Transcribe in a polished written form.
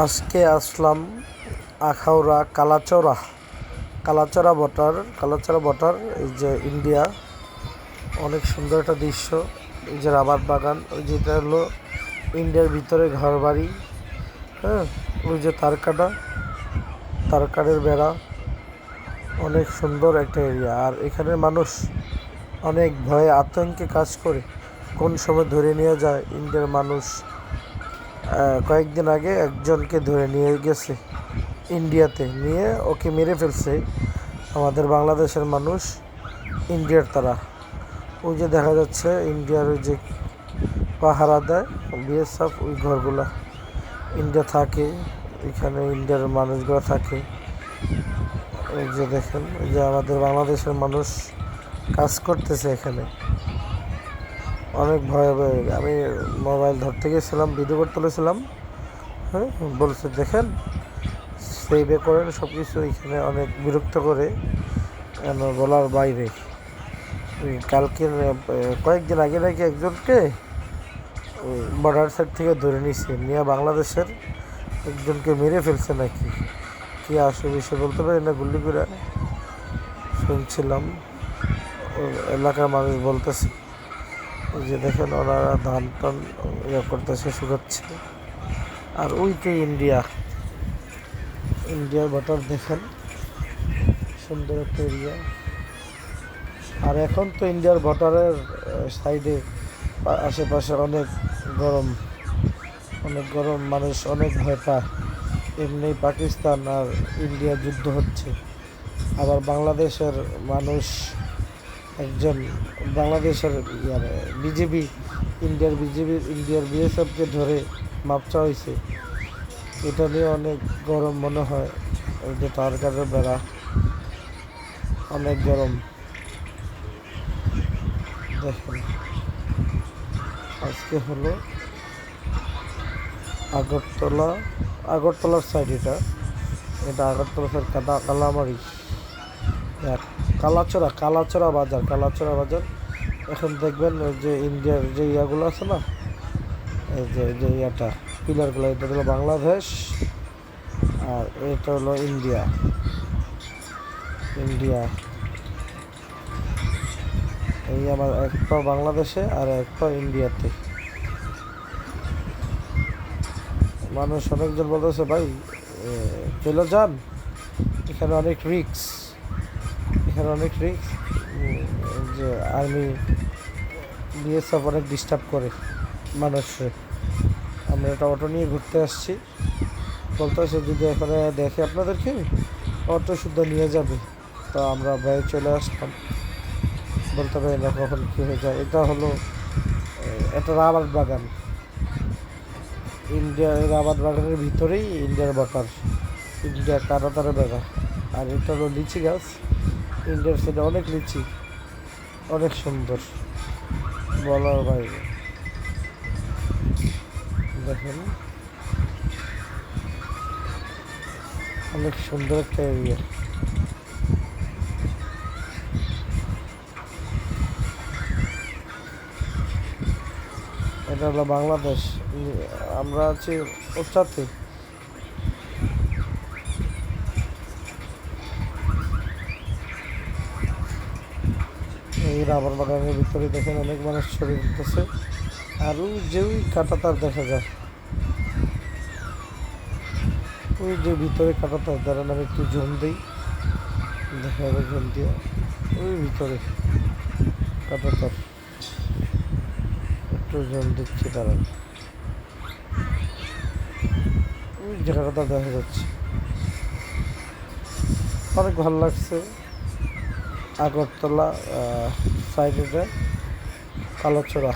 আজকে আসলাম আখাউড়া কালাচড়া বর্ডার। এই যে ইন্ডিয়া, অনেক সুন্দর একটা দৃশ্য। এই যে রাবার বাগান, ওই যেটা হলো ইন্ডিয়ার ভিতরে ঘর বাড়ি। হ্যাঁ, ওই যে তারকারের বেড়া, অনেক সুন্দর একটা এরিয়া। আর এখানের মানুষ অনেক ভয়ে আতঙ্কে কাজ করে, কোন সময় ধরে নিয়ে যায় ইন্ডিয়ার মানুষ। কয়েকদিন আগে একজনকে ধরে নিয়ে গেছে ইন্ডিয়াতে, নিয়ে ওকে মেরে ফেলছে আমাদের বাংলাদেশের মানুষ, ইন্ডিয়ার তারা। ওই যে দেখা যাচ্ছে ইন্ডিয়ার ওই যে পাহারা দেয় বিএসএফ, ওই ঘরগুলা ইন্ডিয়া থাকে, এখানে ইন্ডিয়ার মানুষগুলো থাকে। এই যে দেখেন, এই যে আমাদের বাংলাদেশের মানুষ কাজ করতেছে এখানে, অনেক ভয়ে। আমি মোবাইল ধরতে গেছিলাম, ভিডিও করতে তুলেছিলাম। হ্যাঁ, বলছে দেখেন, সেভে করেন সব কিছু। এখানে অনেক বিরক্ত করে, বলার বাইরে। কালকে কয়েকদিন আগে নাকি একজনকে বর্ডার সাইড থেকে ধরে নিয়ে বাংলাদেশের একজনকে মেরে ফেলছে নাকি, কি আসে বিষয় বলতে পারি না, গুলি করে শুনছিলাম এলাকার মানুষ বলতেছে। যে দেখেন, ওনারা ধান টান করতেছে, শুকাচ্ছে। আর ওইতে ইন্ডিয়ার বর্ডার দেখেন, সুন্দর একটা এরিয়া। আর এখন তো ইন্ডিয়ার বর্ডারের সাইডে আশেপাশে অনেক গরম, মানুষ অনেক ভয় পায়। এমনি পাকিস্তান আর ইন্ডিয়া যুদ্ধ হচ্ছে, আবার বাংলাদেশের মানুষ একজন বাংলাদেশের ইন্ডিয়ার বিএসএফকে ধরে মাপচা হয়েছে। এটা নিয়ে অনেক গরম মনে হয়। ওই যে তারকারের বেড়া, অনেক গরম। দেখেন, আজকে হলো আগরতলার সাইড। এটা আগরতলা সাইড, কালামারি, কালাচড়া বাজার। এখন দেখবেন ওই যে ইন্ডিয়ার যে ইয়াগুলো আছে না, এই যে ইয়াটা পিলারগুলো, এটা হলো বাংলাদেশ আর এটা হলো ইন্ডিয়া। এই আমার এক পা বাংলাদেশে আর এক পা ইন্ডিয়াতে। মানুষ অনেকজন বলতেছে, ভাই চলে যান, এখানে অনেক রিক্স। যে আর্মি বিএসএফ অনেক ডিস্টার্ব করে মানুষের। আমরা একটা অটো নিয়ে ঘুরতে আসছি, বলতেছে যদি এখানে দেখে আপনাদেরকে অটো শুদ্ধ নিয়ে যাবে। তো আমরা ভয়ে চলে আসলাম, বলতে পারি না কখন কী হয়ে যায়। এটা হলো একটা রাবার বাগান, রাবার বাগানের ভিতরেই ইন্ডিয়ার বর্ডার, ইন্ডিয়া কাটাতারের বেড়া। আর এটা হলো লিচি গাছ, ইন্ডিয়ার সাইডে অনেক লিচি, অনেক সুন্দর, বলার বাইরে। দেখেন, অনেক সুন্দর একটা এরিয়া। এটা হলো বাংলাদেশ, আমরা আছি ওচাতে। এই রাবার বাগানের ভিতরে দেখেন অনেক মানুষ ছবি তুলতেছে। আর ওই কাঁটাতার দেখা যায়, ওই যে ভিতরে কাঁটাতার, দাঁড়ান আমি একটু জুম দিই, দেখা যাবে জুম দিয়ে। ওই ভিতরে কাঁটাতার, একটু জুম দিচ্ছি, দাঁড়ান। ওই যে কাঁটাতার দেখা যাচ্ছে, অনেক ভালো লাগছে। আগরতলা সাইডে কালোচড়া।